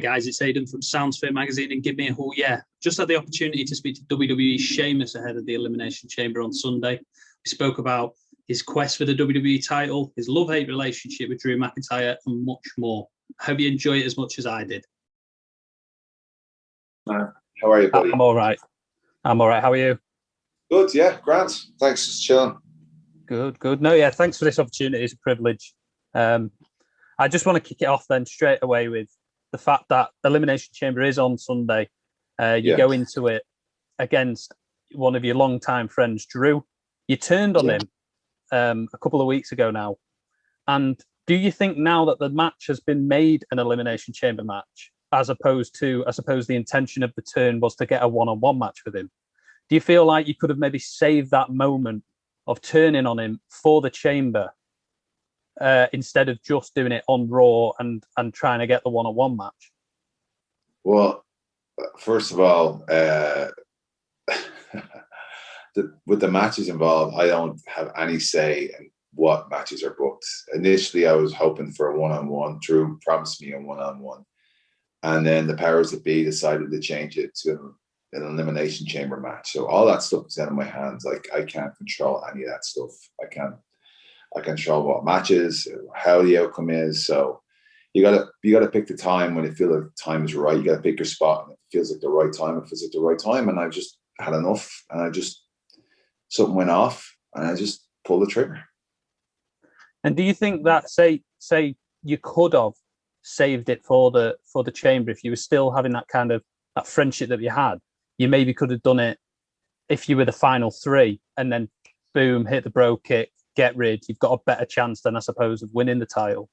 guys, it's Aiden from Soundsphere magazine and Gimme. Oh yeah, just had the opportunity to speak to WWE Sheamus ahead of the Elimination Chamber on Sunday. We spoke about his quest for the WWE title, his love-hate relationship with Drew McIntyre, and much more. I hope you enjoy it as much as I did. How are you, buddy? I'm all right. How are you? Good, yeah, Grant. Thanks, just chilling. Good. No, yeah, thanks for this opportunity. It's a privilege. I just want to kick it off then straight away with the fact that Elimination Chamber is on Sunday. You go into it against one of your longtime friends, Drew. You turned on him a couple of weeks ago now. And do you think now that the match has been made an Elimination Chamber match, as opposed to, I suppose, the intention of the turn was to get a one-on-one match with him? Do you feel like you could have maybe saved that moment of turning on him for the Chamber instead of just doing it on Raw and trying to get the one-on-one match? Well, first of all, with the matches involved, I don't have any say in what matches are booked. Initially, I was hoping for a one-on-one. Drew promised me a one-on-one. And then the powers that be decided to change it to an Elimination Chamber match. So all that stuff is out of my hands. Like, I can't control any of that stuff. I control what matches, how the outcome is. So you gotta pick the time when it feels like the time is right. You gotta pick your spot, and if it feels like the right time, it feels like the right time. And I just had enough, and something went off, and I just pulled the trigger. And do you think that say you could have saved it for the Chamber if you were still having that kind of that friendship that you had? You maybe could have done it if you were the final three, and then boom, hit the bro kick, get rid. You've got a better chance then, I suppose, of winning the title.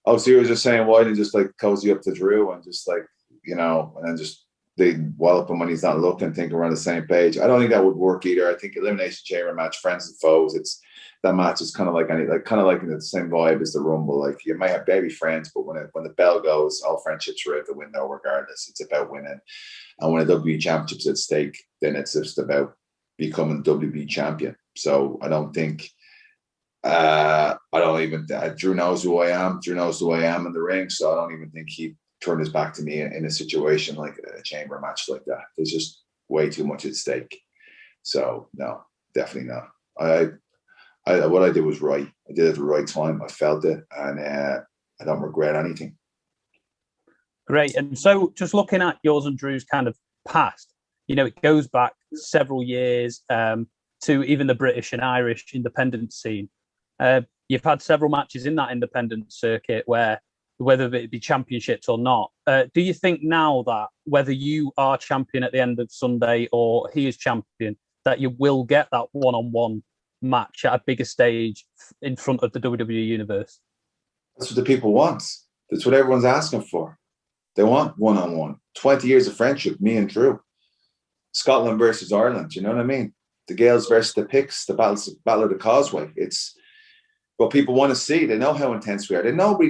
Oh, so you were just saying, why didn't you just like cozy up to Drew and just like, you know, and then just they wallop him when he's not looking, think we're on the same page? I don't think that would work either. I think Elimination Chamber match, friends and foes, that match is kind of like the same vibe as the Rumble. Like, you might have baby friends, but when the bell goes, all friendships are out the window regardless. It's about winning. And when a WWE Championship's at stake, then it's just about becoming WWE Champion. So I don't think Drew knows who I am. Drew knows who I am in the ring. So I don't even think he'd turn his back to me in a situation like a Chamber match like that. There's just way too much at stake. So no, definitely not. What I did was right. I did it at the right time. I felt it, and I don't regret anything. Great. And so just looking at yours and Drew's kind of past, you know, it goes back several years to even the British and Irish independent scene. You've had several matches in that independent circuit where, whether it be championships or not, do you think now that whether you are champion at the end of Sunday or he is champion, that you will get that one-on-one match at a bigger stage in front of the WWE universe? That's what the people want. That's what everyone's asking for. They want one-on-one. 20 years of friendship, me and Drew. Scotland versus Ireland, you know what I mean? The Gaels versus the Picts, the Battle of the Causeway. It's what people want to see. They know how intense we are. Nobody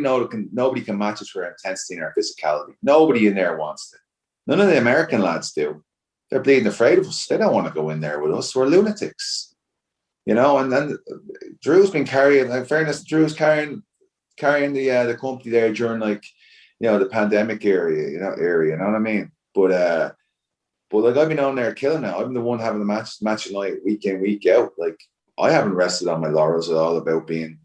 can match us for our intensity and our physicality. Nobody in there wants it. None of the American lads do. They're bleeding afraid of us. They don't want to go in there with us. We're lunatics. You know, and then Drew's been carrying, in fairness, Drew's carrying the company there during, like, you know, the pandemic area, you know what I mean? But like, I've been on there killing now. I've been the one having the match night week in, week out. Like, I haven't rested on my laurels at all about being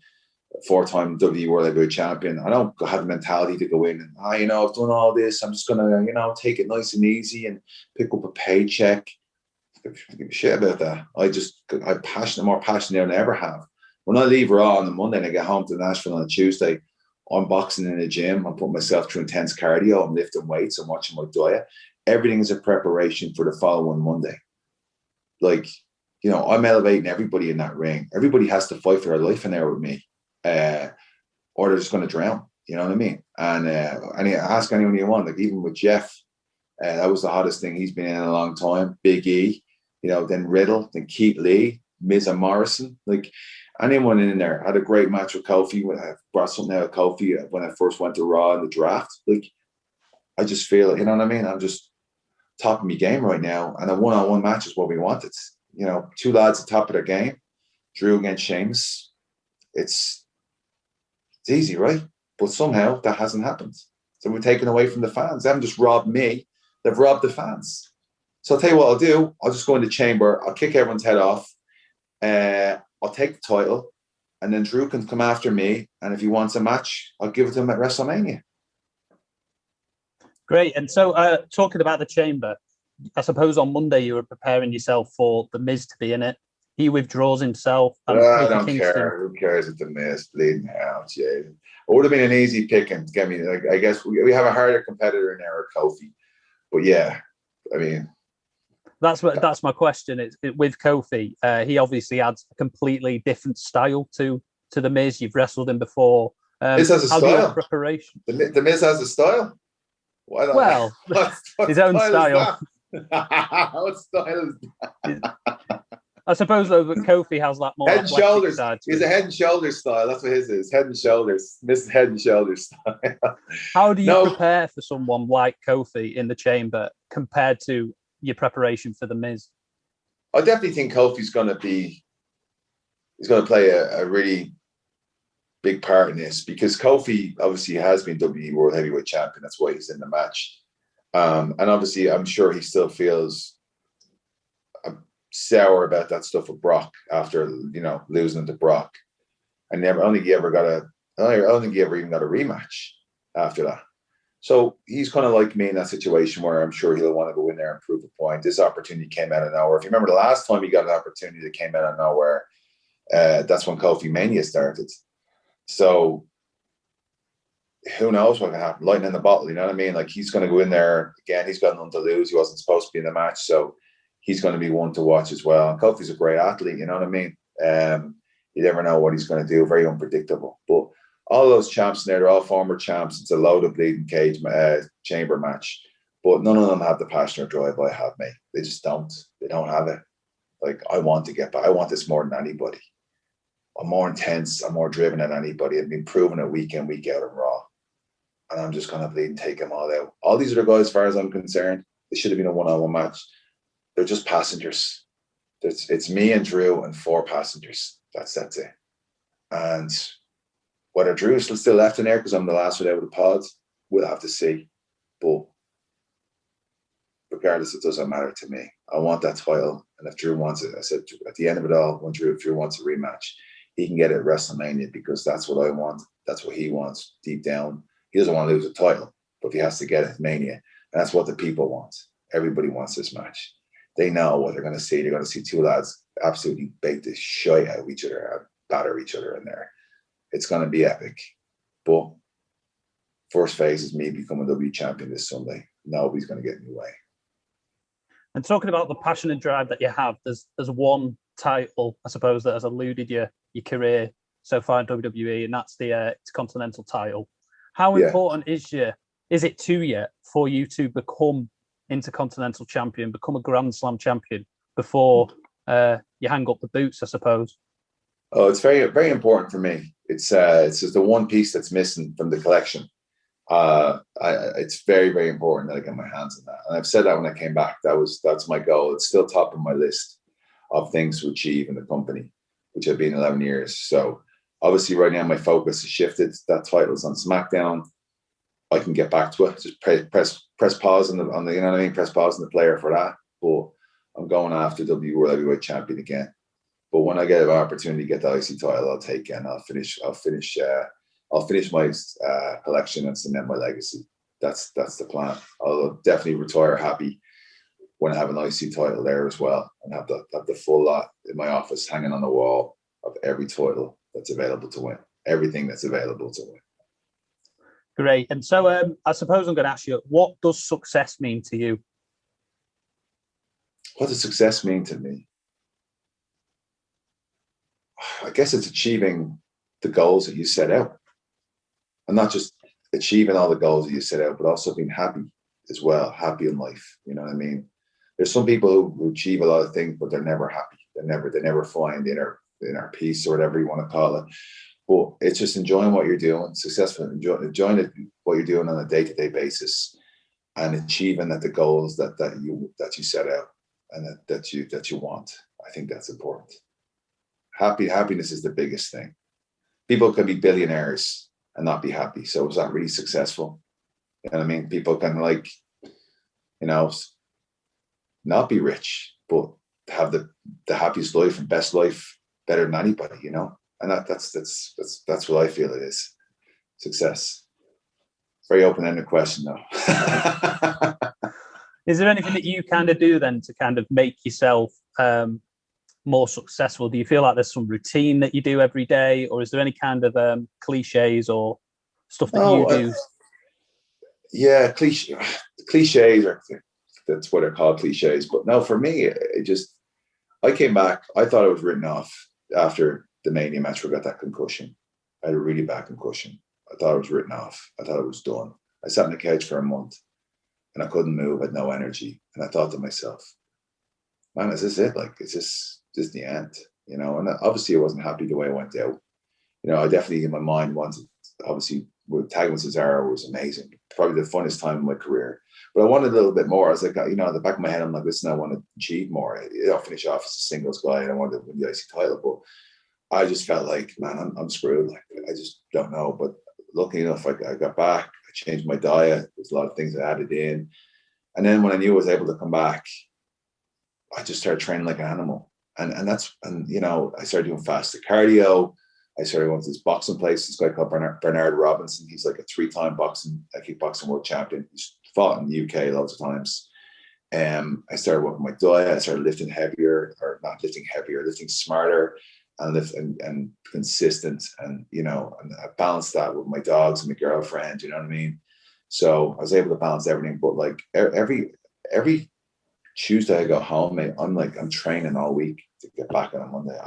a 4-time WWE World Heavyweight Champion. I don't have the mentality to go in and, you know, I've done all this. I'm just gonna, you know, take it nice and easy and pick up a paycheck. I don't give a shit about that. I'm more passionate than I ever have. When I leave Raw on the Monday and I get home to Nashville on a Tuesday, I'm boxing in the gym. I'm putting myself through intense cardio. I'm lifting weights. I'm watching my diet. Everything is a preparation for the following Monday. Like, you know, I'm elevating everybody in that ring. Everybody has to fight for their life in there with me, or they're just going to drown. You know what I mean? And ask anyone you want. Like, even with Jeff, that was the hottest thing he's been in a long time. Big E, you know, then Riddle, then Keith Lee, Miz and Morrison. Like, anyone in there. Had a great match with Kofi. I brought something out of Kofi when I first went to Raw in the draft. Like, I just feel, you know what I mean? I'm just top of my game right now, and a one-on-one match is what we wanted. You know, two lads at the top of their game, Drew against Sheamus. It's easy, right? But somehow that hasn't happened. So we're taking away from the fans. They haven't just robbed me, they've robbed the fans. So I'll tell you what I'll do. I'll just go in the chamber, I'll kick everyone's head off, I'll take the title, and then Drew can come after me, and if he wants a match, I'll give it to him at WrestleMania. Great. And so talking about the chamber, I suppose on Monday you were preparing yourself for The Miz to be in it. He withdraws himself. And I don't care. Who cares if The Miz bleeding out? Yeah, it would have been an easy pick and get me. Like, I guess we have a harder competitor in there, Kofi. But yeah, I mean, that's my question. It's with Kofi. He obviously adds a completely different style to The Miz. You've wrestled him before. Miz has a style. Preparation. The Miz has a style. Why not? Well, what his own style. What style is that? I suppose though that Kofi has that more head and shoulders. Side He's a head and shoulders style. That's what his is. Head and shoulders. Mrs. Head and shoulders style. How do you prepare for someone like Kofi in the chamber compared to your preparation for The Miz? I definitely think Kofi's going to play a really big part in this, because Kofi obviously has been WWE World Heavyweight Champion. That's why he's in the match. And obviously, I'm sure he still feels sour about that stuff with Brock after, losing to Brock. And I don't think he ever even got a rematch after that. So he's kind of like me in that situation where I'm sure he'll want to go in there and prove a point. This opportunity came out of nowhere. If you remember the last time he got an opportunity that came out of nowhere, that's when Kofi Mania started. So who knows what can happen? Lightning in the bottle, you know what I mean? Like, he's going to go in there again. He's got nothing to lose. He wasn't supposed to be in the match, so he's going to be one to watch as well. And Kofi's a great athlete, you know what I mean? You never know what he's going to do. Very unpredictable. But all those champs in there, they're all former champs. It's a loaded bleeding cage chamber match. But none of them have the passion or drive I have, mate. They just don't. They don't have it. Like, I want to get back. I want this more than anybody. I'm more intense. I'm more driven than anybody. I've been proving it week in, week out in Raw. And I'm just going to bleed and take them all out. All these other guys, as far as I'm concerned, they should have been a one-on-one match. They're just passengers. It's me and Drew and 4 passengers. That's it. And whether Drew's still left in there because I'm the last one out of the pods, we'll have to see. But regardless, it doesn't matter to me. I want that title. And if Drew wants it, I said at the end of it all, if Drew wants a rematch, he can get it at WrestleMania, because that's what I want. That's what he wants deep down. He doesn't want to lose a title, but if he has to get it at Mania, and that's what the people want. Everybody wants this match. They know what they're going to see. They're going to see 2 lads absolutely bait the shit out of each other, batter each other in there. It's going to be epic. But first phase is me becoming WWE Champion this Sunday. Nobody's going to get in the way. And talking about the passion and drive that you have, there's one title, I suppose, that has eluded your career so far in WWE, and that's the Continental title. How important is it to you for you to become Intercontinental Champion, become a Grand Slam champion before you hang up the boots, I suppose? Oh, it's very, very important for me. It's just the one piece that's missing from the collection. It's very, very important that I get my hands on that. And I've said that when I came back. That's my goal. It's still top of my list of things to achieve in the company, which I've been 11 years. So obviously right now my focus has shifted. That title's on SmackDown. I can get back to it. Just press pause on the you know what I mean? Press pause on the player for that. But I'm going after WWE World Heavyweight Champion again. But when I get an opportunity to get the IC title, I'll take it, and I'll finish my collection and cement my legacy. That's the plan. I'll definitely retire happy when I have an IC title there as well, and have the full lot in my office hanging on the wall of every title that's available to win. Everything that's available to win. Great. And so I suppose I'm going to ask you, what does success mean to you? What does success mean to me? I guess it's achieving the goals that you set out. And not just achieving all the goals that you set out, but also being happy as well, happy in life. You know what I mean? There's some people who achieve a lot of things, but they're never happy. They never find inner peace, or whatever you want to call it. But it's just enjoying what you're doing, successful, enjoying what you're doing on a day-to-day basis, and achieving the goals that you set out and that you want. I think that's important. Happiness is the biggest thing. People can be billionaires and not be happy. So is that really successful? You know what I mean? People can like, you know, not be rich, but have the happiest life and best life better than anybody, you know? And that's what I feel it is. Success. Very open-ended question though. Is there anything that you kind of do then to kind of make yourself more successful? Do you feel like there's some routine that you do every day, or is there any kind of cliches or stuff that you do? Yeah, cliches are, that's what I call cliches. But no, for me, I came back. I thought I was written off after the Mania match where I got that concussion. I had a really bad concussion. I thought I was written off. I thought I was done. I sat in the couch for a month and I couldn't move. I had no energy. And I thought to myself, man, is this it? Like, is this the end? You know, and obviously I wasn't happy the way I went out. You know, I definitely in my mind wanted, obviously, with tagging with Cesaro was amazing. Probably the funnest time in my career. But I wanted a little bit more. I was like, you know, at the back of my head, I'm like, listen, I want to achieve more. I'll finish off as a singles guy and I wanted to win the IC title. But I just felt like, man, I'm screwed. Like, I just don't know. But lucky enough, I got back. I changed my diet. There's a lot of things I added in. And then when I knew I was able to come back, I just started training like an animal. And you know, I started doing faster cardio. I started going to this boxing place. This guy called Bernard Robinson. He's like a 3-time kickboxing world champion. He's fought in the UK loads of times. I started working my diet. I started lifting heavier, or not lifting heavier, lifting smarter, and consistent. And you know, and I balanced that with my dogs and my girlfriend. You know what I mean? So I was able to balance everything. But like every Tuesday I go home, mate, I'm training all week to get back on a Monday.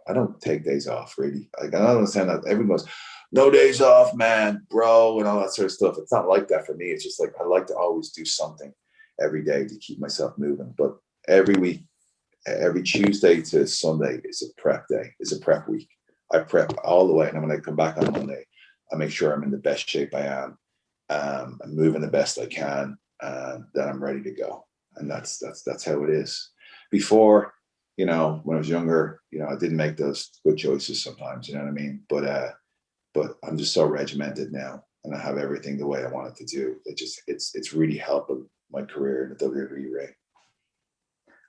I don't take days off, really. Like, I don't understand that everyone goes, no days off, man, bro, and all that sort of stuff. It's not like that for me. It's just like I like to always do something every day to keep myself moving. But every week, every Tuesday to Sunday is a prep day, is a prep week. I prep all the way, and when I come back on Monday, I make sure I'm in the best shape I am. I'm moving the best I can, and then I'm ready to go. And that's how it is. Before, you know, when I was younger, you know, I didn't make those good choices sometimes, you know what I mean? But I'm just so regimented now, and I have everything the way I want it to do. It's really helping my career in the WWE ring.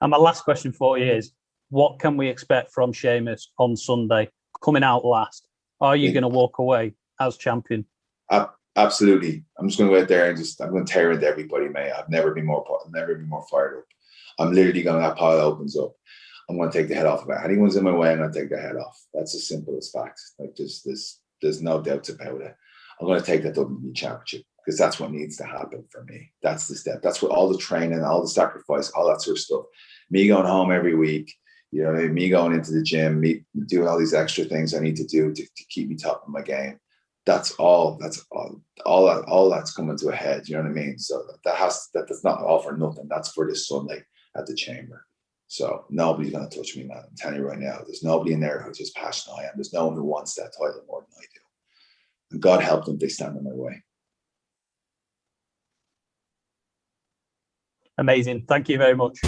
And my last question for you is, what can we expect from Sheamus on Sunday, coming out last? Are you going to walk away as champion? Absolutely. I'm just going to go out there and I'm going to tear into everybody, mate. I've never been more fired up. I'm literally going to, that pile opens up. I'm going to take the head off of it. Anyone's in my way, I'm going to take their head off. That's as simple as facts. Like, there's no doubts about it. I'm going to take that WWE Championship because that's what needs to happen for me. That's the step. That's what all the training, all the sacrifice, all that sort of stuff. Me going home every week, you know, me going into the gym, me doing all these extra things I need to do to keep me top of my game. That's all that's coming to a head. You know what I mean? So that's not all for nothing. That's for this Sunday at the Chamber. So nobody's going to touch me, man. I'm telling you right now, there's nobody in there who's as passionate I am. There's no one who wants that title more than I do. And God help them if they stand in my way. Amazing. Thank you very much.